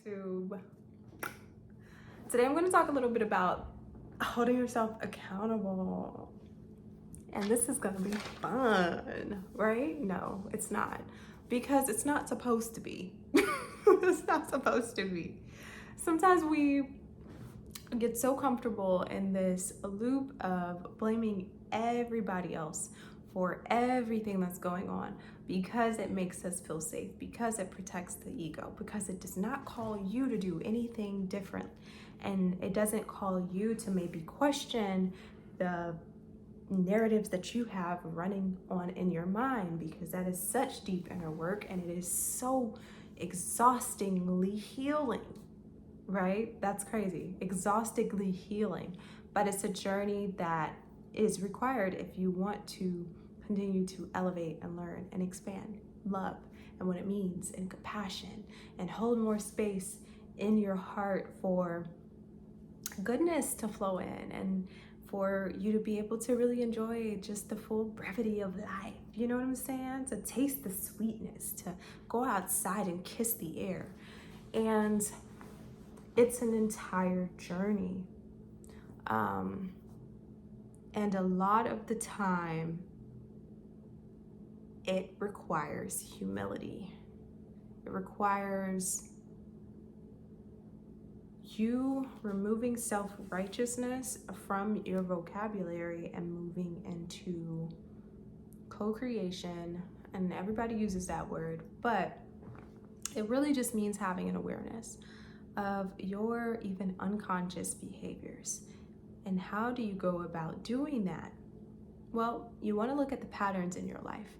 YouTube. Today I'm going to talk a little bit about holding yourself accountable. And this is going to be fun, right? No, it's not. Because it's not supposed to be. It's not supposed to be. Sometimes we get so comfortable in this loop of blaming everybody else for everything that's going on because it makes us feel safe, because it protects the ego, because it does not call you to do anything different. And it doesn't call you to maybe question the narratives that you have running on in your mind, because that is such deep inner work and it is so exhaustingly healing, right? That's crazy. Exhaustingly healing. But it's a journey that is required if you want to continue to elevate and learn and expand love and what it means, and compassion, and hold more space in your heart for goodness to flow in, and for you to be able to really enjoy just the full brevity of life. You know what I'm saying? To taste the sweetness, to go outside and kiss the air. And it's an entire journey. And a lot of the time, it requires humility. It requires you removing self-righteousness from your vocabulary and moving into co-creation. And everybody uses that word, but it really just means having an awareness of your even unconscious behaviors. And how do you go about doing that? Well, you want to look at the patterns in your life.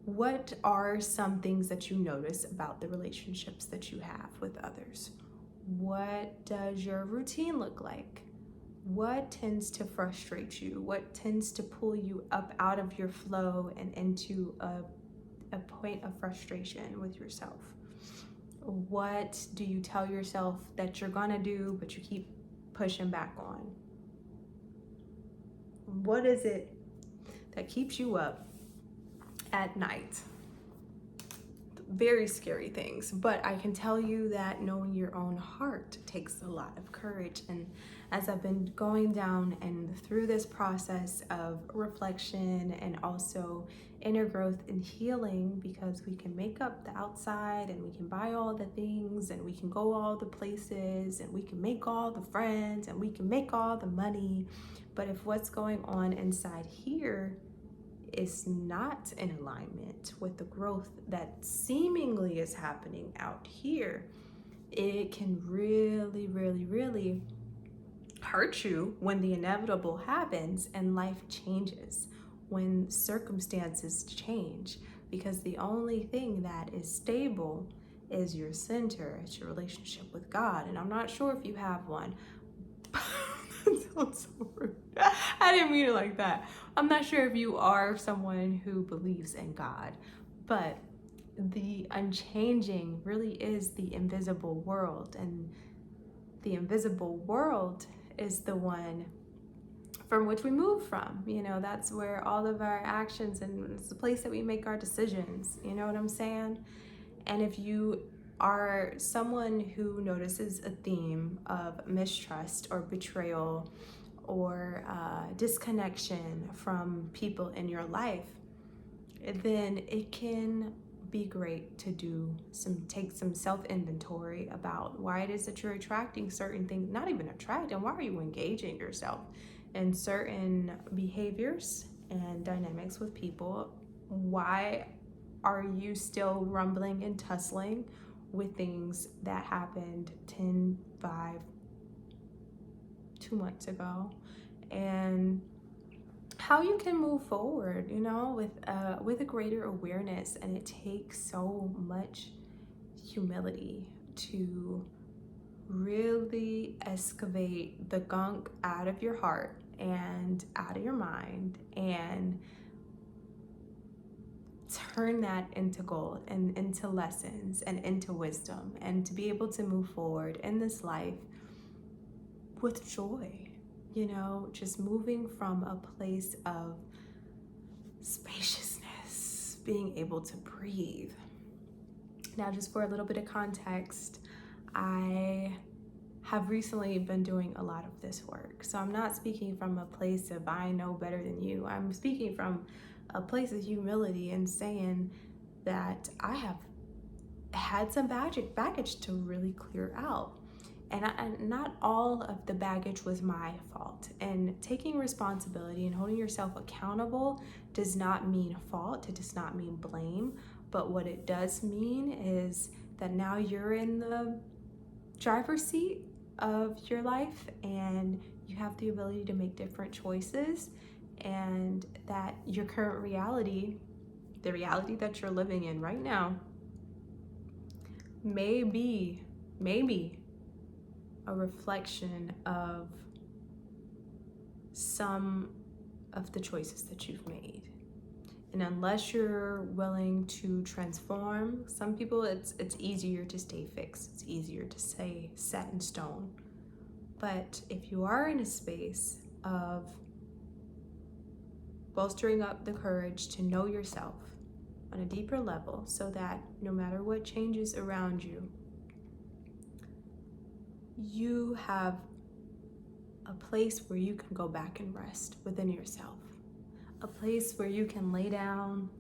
What are some things that you notice about the relationships that you have with others? What does your routine look like? What tends to frustrate you? What tends to pull you up out of your flow and into a point of frustration with yourself? What do you tell yourself that you're gonna do, but you keep pushing back on? What is it that keeps you up at night? Very scary things, but I can tell you that knowing your own heart takes a lot of courage. And as I've been going down and through this process of reflection and also inner growth and healing, because we can make up the outside and we can buy all the things and we can go all the places and we can make all the friends and we can make all the money, but if what's going on inside here is not in alignment with the growth that seemingly is happening out here, it can really, really, really hurt you when the inevitable happens and life changes, when circumstances change, because the only thing that is stable is your center, it's your relationship with God. And I'm not sure if you have one. That sounds so rude. I didn't mean it like that. I'm not sure if you are someone who believes in God, but the unchanging really is the invisible world, and the invisible world is the one from which we move from. You know, that's where all of our actions, and it's the place that we make our decisions. You know what I'm saying? And if you are someone who notices a theme of mistrust or betrayal or disconnection from people in your life, then it can be great to take some self-inventory about why it is that you're attracting certain things. Not even attracting, why are you engaging yourself in certain behaviors and dynamics with people? Why are you still rumbling and tussling with things that happened 10, 5, 2 months ago? And how you can move forward, you know, with a greater awareness. And it takes so much humility to really excavate the gunk out of your heart and out of your mind and turn that into gold and into lessons and into wisdom, and to be able to move forward in this life with joy, you know, just moving from a place of spaciousness, being able to breathe. Now, just for a little bit of context, I have recently been doing a lot of this work. So I'm not speaking from a place of I know better than you. I'm speaking from a place of humility and saying that I have had some baggage to really clear out. And not all of the baggage was my fault. And taking responsibility and holding yourself accountable does not mean fault. It does not mean blame. But what it does mean is that now you're in the driver's seat of your life and you have the ability to make different choices, and that your current reality, the reality that you're living in right now, may be a reflection of some of the choices that you've made. And unless you're willing to transform, some people it's easier to stay fixed. It's easier to stay set in stone. But if you are in a space of bolstering up the courage to know yourself on a deeper level, so that no matter what changes around you, you have a place where you can go back and rest within yourself. A place where you can lay down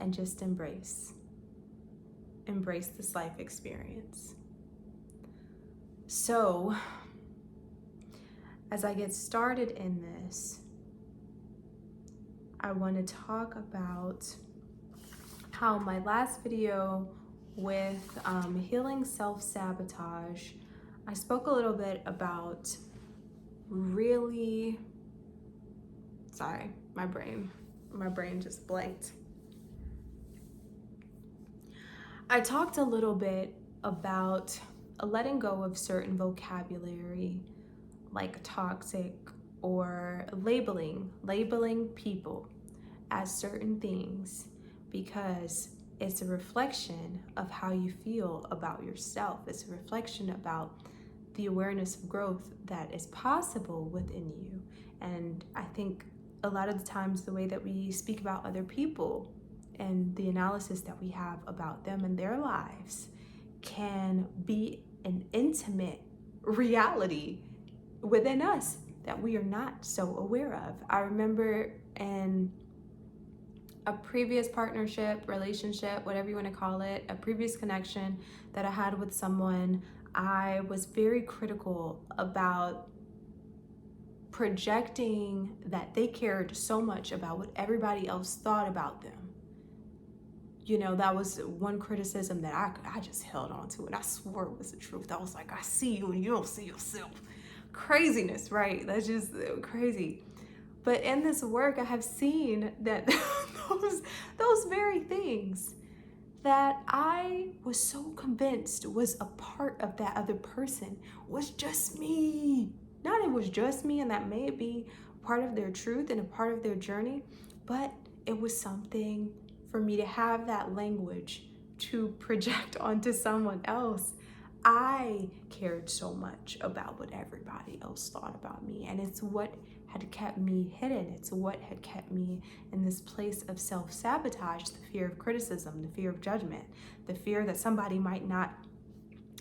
and just embrace this life experience. So, as I get started in this, I want to talk about how my last video with healing self-sabotage, I spoke a little bit about really, sorry, my brain just blanked. I talked a little bit about letting go of certain vocabulary like toxic, or labeling people as certain things, because it's a reflection of how you feel about yourself. It's a reflection about the awareness of growth that is possible within you. And I think a lot of the times the way that we speak about other people and the analysis that we have about them and their lives can be an intimate reality within us that we are not so aware of. I remember in a previous partnership, relationship, whatever you want to call it, a previous connection that I had with someone, I was very critical about projecting that they cared so much about what everybody else thought about them. You know, that was one criticism that I just held on to, and I swore it was the truth. I was like, I see you and you don't see yourself. Craziness, right? That's just crazy. But in this work, I have seen that those very things that I was so convinced was a part of that other person was just me. Not it was just me, and that may be part of their truth and a part of their journey, but it was something for me to have that language to project onto someone else. I cared so much about what everybody else thought about me, and it's what had kept me hidden. It's what had kept me in this place of self-sabotage, the fear of criticism, the fear of judgment, the fear that somebody might not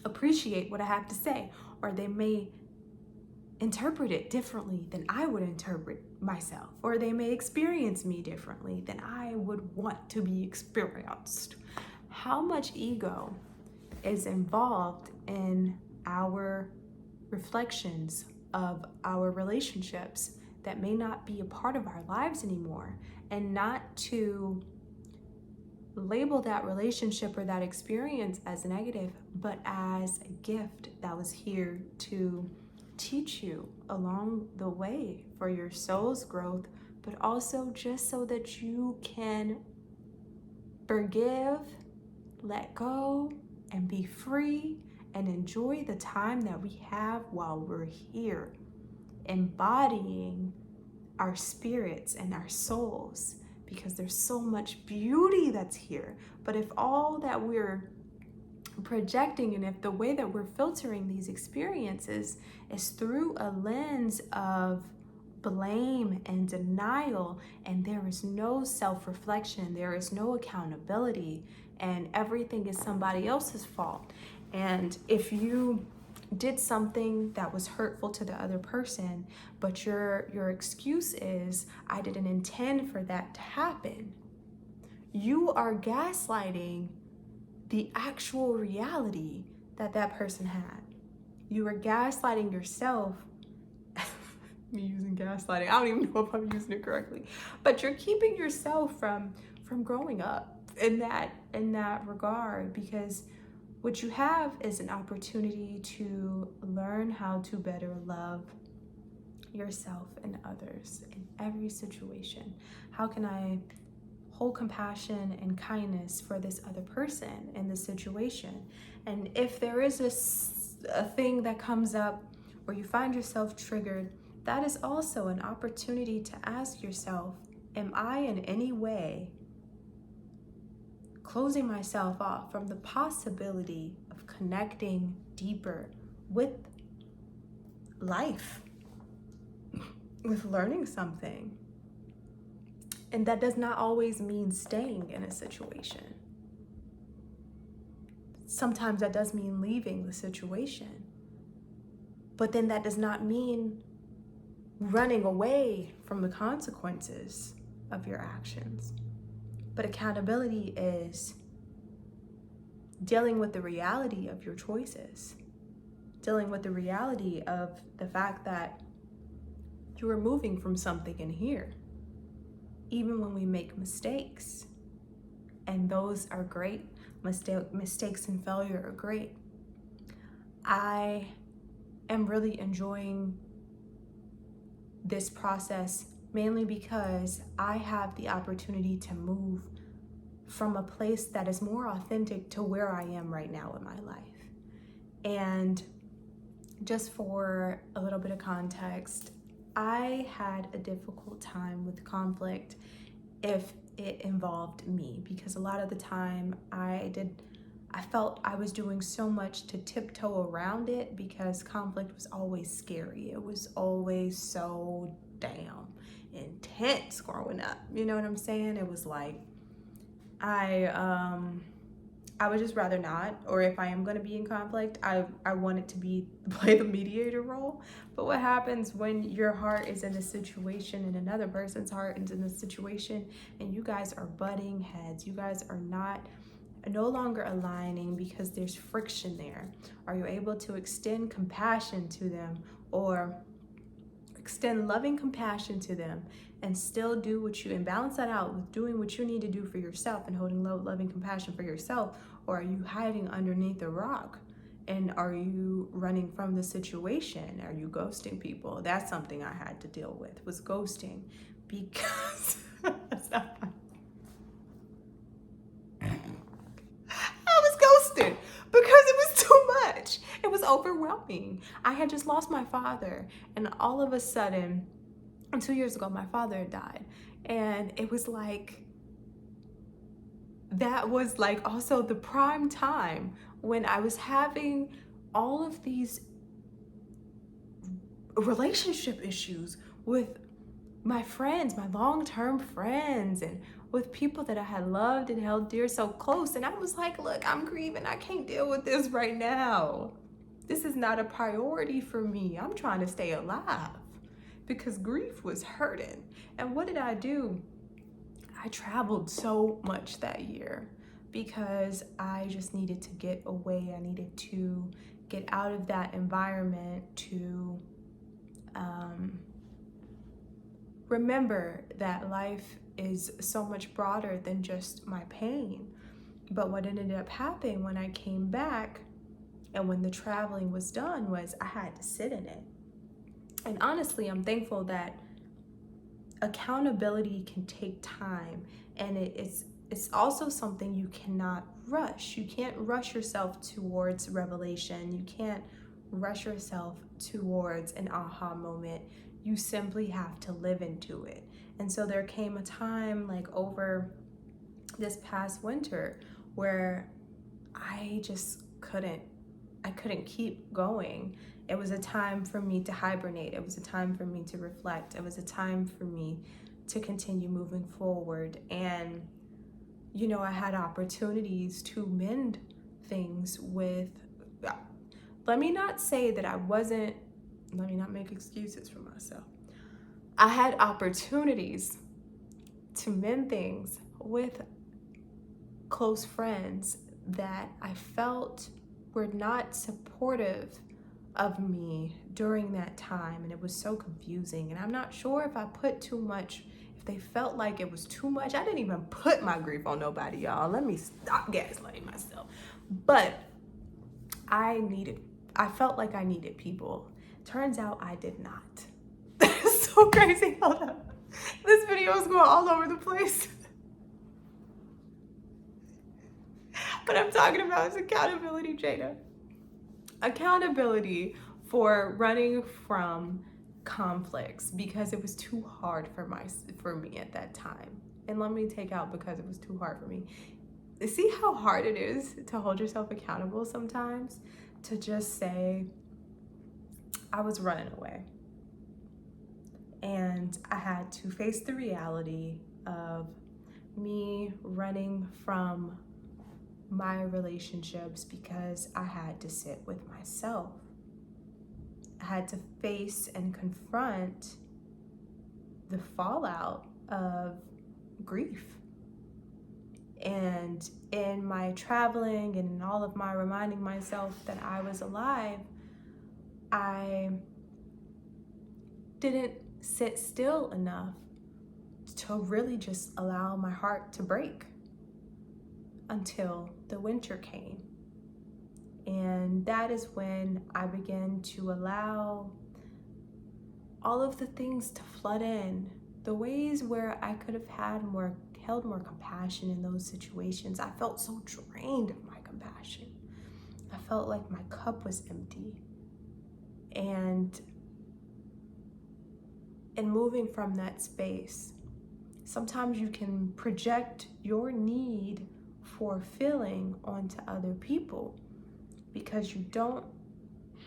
appreciate what I have to say, or they may interpret it differently than I would interpret myself, or they may experience me differently than I would want to be experienced. How much ego is involved in our reflections of our relationships that may not be a part of our lives anymore, and not to label that relationship or that experience as negative, but as a gift that was here to teach you along the way for your soul's growth, but also just so that you can forgive, let go, and be free and enjoy the time that we have while we're here, embodying our spirits and our souls, because there's so much beauty that's here. But if all that we're projecting, and if the way that we're filtering these experiences is through a lens of blame and denial, and there is no self-reflection, there is no accountability, and everything is somebody else's fault, And if you did something that was hurtful to the other person, but your excuse is, I didn't intend for that to happen, you are gaslighting the actual reality that that person had. You are gaslighting yourself. Me using gaslighting, I don't even know if I'm using it correctly, but you're keeping yourself from growing up in that regard, because what you have is an opportunity to learn how to better love yourself and others in every situation. How can I hold compassion and kindness for this other person in this situation? And if there is a thing that comes up where you find yourself triggered, that is also an opportunity to ask yourself, am I in any way closing myself off from the possibility of connecting deeper with life, with learning something? And that does not always mean staying in a situation. Sometimes that does mean leaving the situation. But then that does not mean running away from the consequences of your actions. But accountability is dealing with the reality of your choices, dealing with the reality of the fact that you are moving from something in here, even when we make mistakes. And those are great. Mistakes and failure are great. I am really enjoying this process mainly because I have the opportunity to move from a place that is more authentic to where I am right now in my life. And just for a little bit of context, I had a difficult time with conflict if it involved me, because a lot of the time I felt I was doing so much to tiptoe around it, because conflict was always scary. It was always so damn intense growing up. You know what I'm saying? It was like I would just rather not, or if I am going to be in conflict, I want it to play the mediator role. But what happens when your heart is in a situation and another person's heart is in a situation, and you guys are butting heads, you guys are no longer aligning because there's friction there? Are you able to extend compassion to them, or extend loving compassion to them, and still do and balance that out with doing what you need to do for yourself and holding loving compassion for yourself? Or are you hiding underneath a rock? And are you running from the situation? Are you ghosting people? That's something I had to deal with, was ghosting, because I was ghosted because it was too much. It was overwhelming. I had just lost my father, and all of a sudden, 2 years ago, my father died. And it was like, that was like also the prime time when I was having all of these relationship issues with my friends, my long-term friends, and with people that I had loved and held dear so close. And I was like, look, I'm grieving. I can't deal with this right now. This is not a priority for me. I'm trying to stay alive, because grief was hurting. And what did I do? I traveled so much that year because I just needed to get away. I needed to get out of that environment to remember that life is so much broader than just my pain. But what ended up happening when I came back and when the traveling was done was I had to sit in it. And honestly, I'm thankful that accountability can take time, and it's also something you cannot rush. You can't rush yourself towards revelation. You can't rush yourself towards an aha moment. You simply have to live into it. And so there came a time, like over this past winter, where I just couldn't keep going. It was a time for me to hibernate. It was a time for me to reflect. It was a time for me to continue moving forward. And, I had opportunities to mend things with let me not say that I wasn't, let me not make excuses for myself. I had opportunities to mend things with close friends that I felt were not supportive of me during that time, and it was so confusing. And I'm not sure if I put too much, if they felt like it was too much. I didn't even put my grief on nobody, y'all. Let me stop gaslighting myself. But I felt like I needed people. Turns out I did not. It's so crazy. Hold up. This video is going all over the place. What I'm talking about is accountability, Jada. Accountability for running from conflicts because it was too hard for me at that time. And let me take out because it was too hard for me. See how hard it is to hold yourself accountable sometimes? To just say, I was running away. And I had to face the reality of me running from my relationships because I had to sit with myself. I had to face and confront the fallout of grief. And in my traveling and in all of my reminding myself that I was alive, I didn't sit still enough to really just allow my heart to break until the winter came. And that is when I began to allow all of the things to flood in, the ways where I could have held more compassion in those situations. I felt so drained of my compassion. I felt like my cup was empty. And in moving from that space, sometimes you can project your need for feeling onto other people because you don't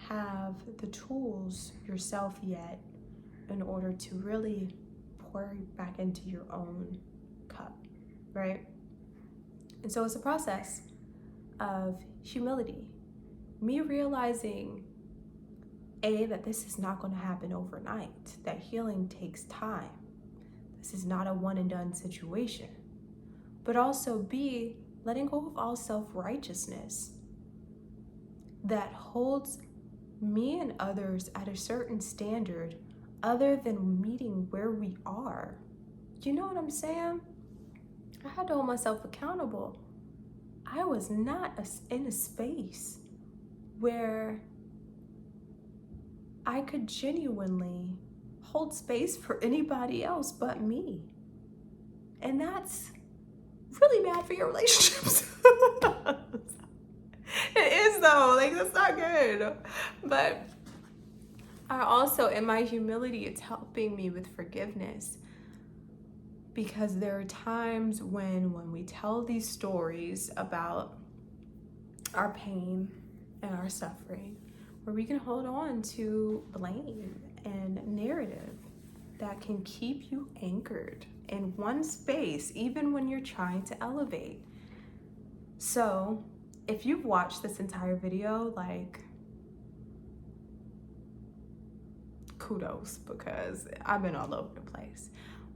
have the tools yourself yet in order to really pour back into your own cup, right? And so it's a process of humility. Me realizing, that this is not going to happen overnight, that healing takes time. This is not a one and done situation. But also B, letting go of all self-righteousness that holds me and others at a certain standard other than meeting where we are. You know what I'm saying? I had to hold myself accountable. I was not in a space where I could genuinely hold space for anybody else but me. And that's really bad for your relationships. It is though, like that's not good. But I also, in my humility, it's helping me with forgiveness. Because there are times when we tell these stories about our pain and our suffering, where we can hold on to blame and narrative that can keep you anchored in one space, even when you're trying to elevate. So if you've watched this entire video, like, kudos, because I've been all over the place.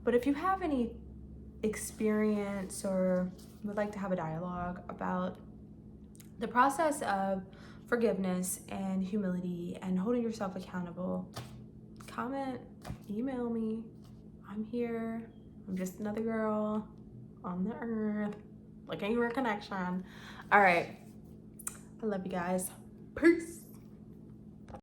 But if you have any experience or would like to have a dialogue about the process of forgiveness and humility and holding yourself accountable, comment, email me. I'm here. I'm just another girl on the earth looking for connection. All right. I love you guys. Peace.